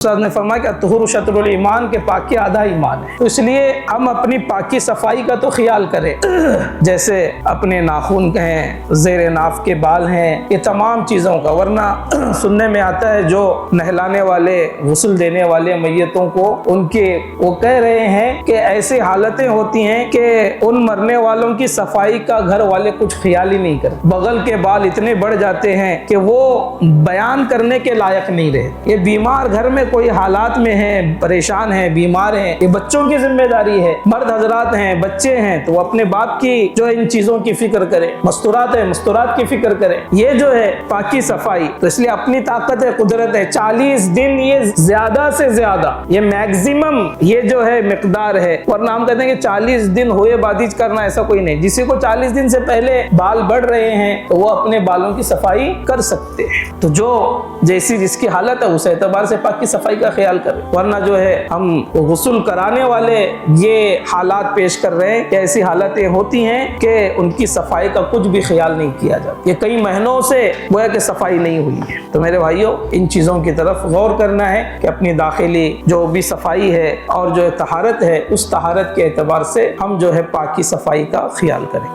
उस्ताद ने फरमाया कि तुहुर शतरुल ईमान के पाकी आधा ईमान है। तो इसलिए हम अपनी पाकी सफाई का तो ख्याल करें, जैसे अपने नाखून हैं, ज़ेर नाफ के बाल हैं, ये तमाम चीज़ों का। वरना सुनने में आता है जो नहलाने वाले, गुस्ल देने वाले मैयतों को, उनके वो कह रहे हैं कि ऐसी हालतें होती हैं कि उन मरने वालों की सफाई का घर वाले कुछ ख्याल ही नहीं करते। बगल के बाल इतने बढ़ जाते हैं कि वो बयान करने के लायक नहीं रहे। ये बीमार घर में कोई हालात में है, परेशान है, बीमार है, ये बच्चों की जिम्मेदारी है। मर्द हजरात हैं, बच्चे हैं, तो वो अपने बाप की जो इन चीजों की फिक्र करे। मस्तूरात है, मस्तूरात की फिक्र करे। ये जो है पाकी सफाई, तो इसलिए अपनी ताकत है, कुदरत है। 40 दिन ये ज्यादा से ज्यादा, ये मैक्सिमम ये जो है मिकदार है। वरना हम कहते हैं कि 40 दिन हुए बादिज करना, ऐसा कोई नहीं। जिसी को 40 दिन से पहले बाल बढ़ रहे हैं तो वो अपने बालों की सफाई कर सकते हैं। तो जो जैसी जिसकी हालत है उस एतबार से पाकी सफाई का ख्याल करें। वरना जो है हम गुस्ल कराने वाले ये हालात पेश कर रहे हैं कि ऐसी हालतें होती हैं कि उनकी सफाई का कुछ भी ख्याल नहीं किया जाता। ये कई महीनों से वो है कि सफाई नहीं हुई है। तो मेरे भाइयों, इन चीज़ों की तरफ गौर करना है कि अपनी दाखिली जो भी सफाई है और जो तहारत है, उस तहारत के एतबार से हम जो है पाकी सफाई का ख्याल करें।